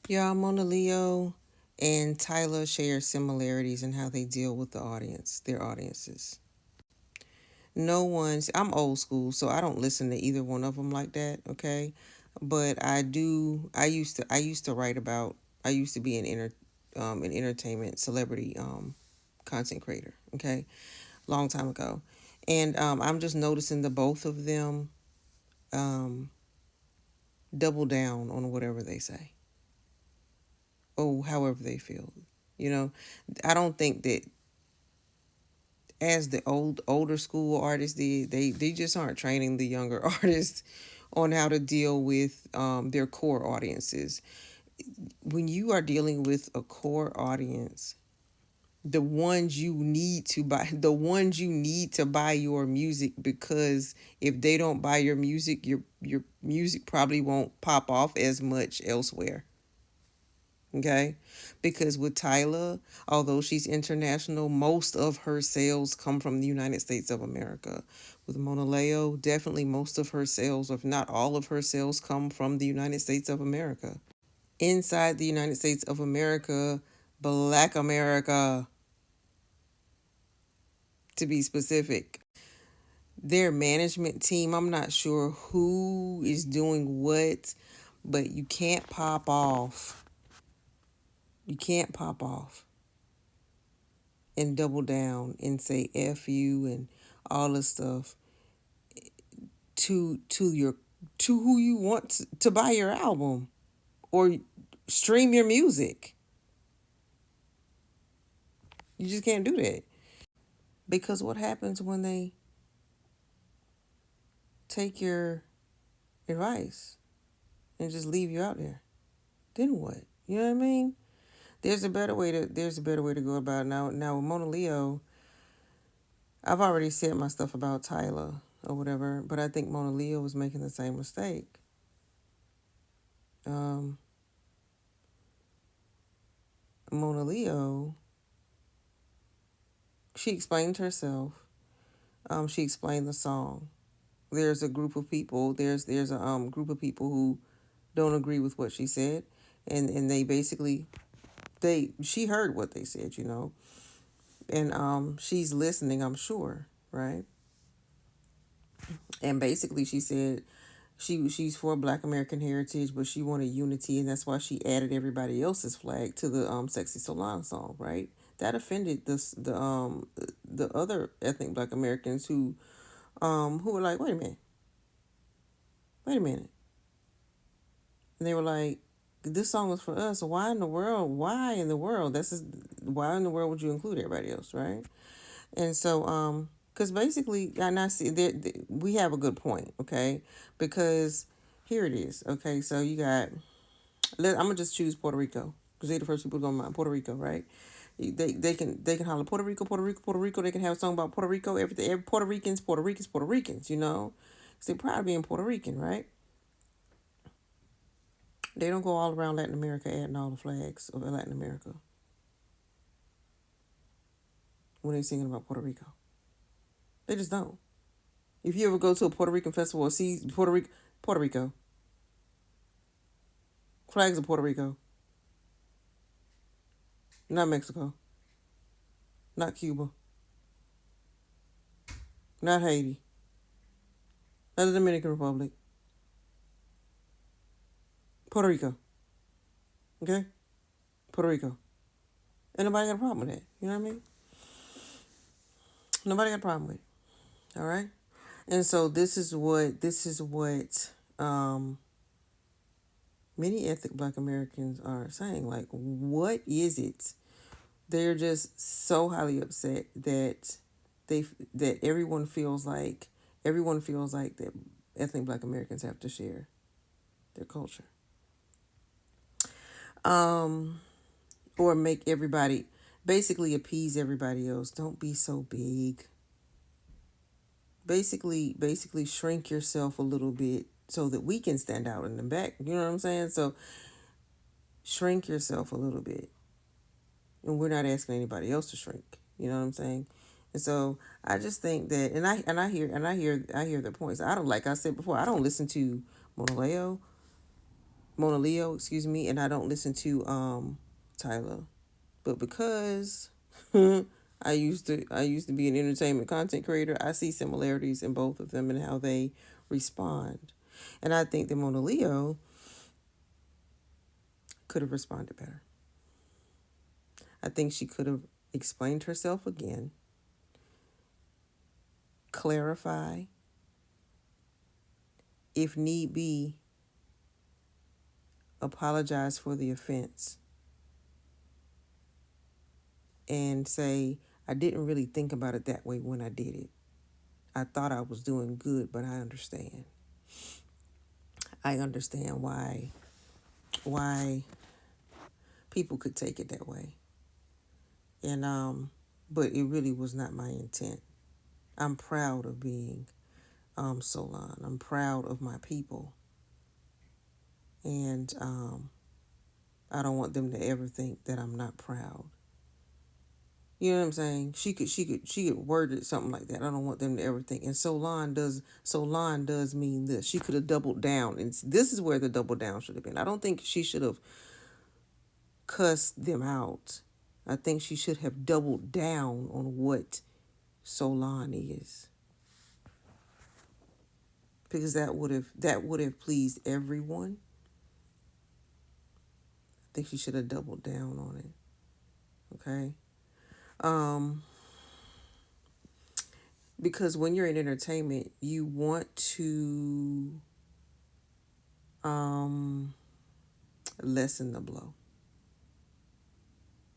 Yeah, Monaleo and Tyler share similarities in how they deal with their audiences. No one's, I'm old school, so I don't listen to either one of them like that, okay? But I used to write about, I used to be an entertainment celebrity content creator, okay? Long time ago. And I'm just noticing the both of them um, double down on whatever they say. Oh, however they feel. You know, I don't think that as the older school artists did, they just aren't training the younger artists on how to deal with their core audiences. When you are dealing with a core audience, the ones you need to buy your music, because if they don't buy your music, your music probably won't pop off as much elsewhere. Okay, because with Tyla, although she's international, most of her sales come from the United States of America. With Monaleo, definitely most of her sales, if not all of her sales, come from the United States of America. Inside the United States of America, Black America, to be specific. Their management team, I'm not sure who is doing what, but you can't pop off. You can't pop off and double down and say F you and all this stuff to who you want to buy your album or stream your music. You just can't do that. Because what happens when they take your advice and just leave you out there? Then what? You know what I mean? There's a better way to go about it. Now with Mona Leo, I've already said my stuff about Tyler or whatever, but I think Mona Leo was making the same mistake. Um, Mona Leo, she explained herself. She explained the song. There's a group of people. There's a group of people who don't agree with what she said, and they basically she heard what they said, and she's listening, I'm sure, right? And basically she said she's for Black American heritage, but she wanted unity, and that's why she added everybody else's flag to the "Sexy Solana" song, right? That offended the other ethnic Black Americans who were like, wait a minute, and they were like, this song is for us. Why in the world? Why in the world? Why in the world would you include everybody else, right? And so because basically, and I see that we have a good point, okay? Because here it is, okay. So you got I'm gonna just choose Puerto Rico because they're the first people going to mind. Puerto Rico, right? They can holler Puerto Rico, Puerto Rico, Puerto Rico. They can have a song about Puerto Rico. Everything, Puerto Ricans, Puerto Ricans, Puerto Ricans. Because they're proud of being Puerto Rican, right? They don't go all around Latin America adding all the flags of Latin America when they're singing about Puerto Rico. They just don't. If you ever go to a Puerto Rican festival or see Puerto Rico, flags of Puerto Rico, not Mexico, not Cuba, not Haiti, not the Dominican Republic, Puerto Rico. Okay, Puerto Rico. And nobody got a problem with that. You know what I mean? Nobody got a problem with it. All right. And so this is what um, many ethnic Black Americans are saying. Like, what is it? They're just so highly upset that they that everyone feels like that ethnic Black Americans have to share their culture, um, or make everybody basically appease everybody else. Don't be so big. Basically shrink yourself a little bit so that we can stand out in the back. You know what I'm saying? So shrink yourself a little bit, and we're not asking anybody else to shrink. You know what I'm saying? And so I just think that, and I hear the points. I don't, like I said before, I don't listen to Monaleo Monaleo, excuse me, and I don't listen to Tyler. But because I used to be an entertainment content creator, I see similarities in both of them and how they respond. And I think that Monaleo could have responded better. I think she could have explained herself again, clarify, if need be, apologize for the offense, and say, I didn't really think about it that way when I did it. I thought I was doing good, but I understand. I understand why people could take it that way. And but it really was not my intent. I'm proud of being Solon. I'm proud of my people. And I don't want them to ever think that I'm not proud. You know what I'm saying? She could word it something like that. I don't want them to ever think. And Solon does mean this. She could have doubled down, and this is where the double down should have been. I don't think she should have cussed them out. I think she should have doubled down on what Solon is, because that would have pleased everyone. I think she should have doubled down on it. Okay. Um, because when you're in entertainment, you want to um lessen the blow.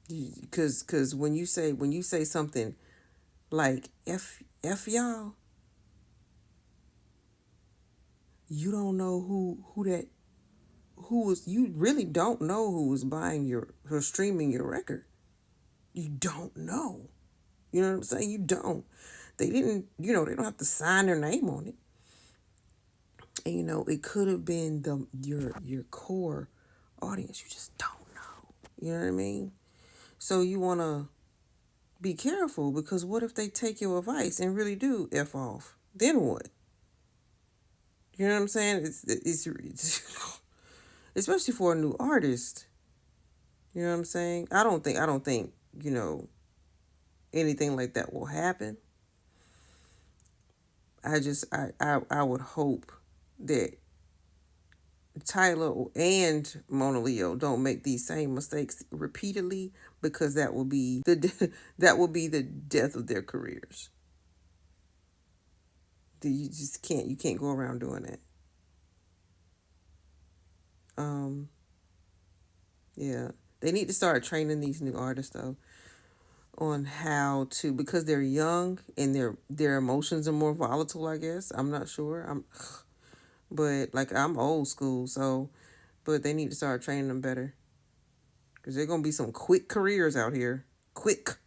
Because when you say something like f y'all, you don't know you really don't know who was buying or streaming your record. You don't know. You know what I'm saying? You don't. They didn't. They don't have to sign their name on it. And it could have been your core audience. You just don't know. You know what I mean? So you want to be careful, because what if they take your advice and really do f off? Then what? You know what I'm saying? It's especially for a new artist. You know what I'm saying? I don't think anything like that will happen. I would hope that Tyler and Mona Leo don't make these same mistakes repeatedly, because that will be the death of their careers. You can't go around doing that. Um yeah. They need to start training these new artists though on how to, because they're young and their emotions are more volatile, I guess. I'm not sure. But like, I'm old school, so but they need to start training them better, because they're going to be some quick careers out here. Quick.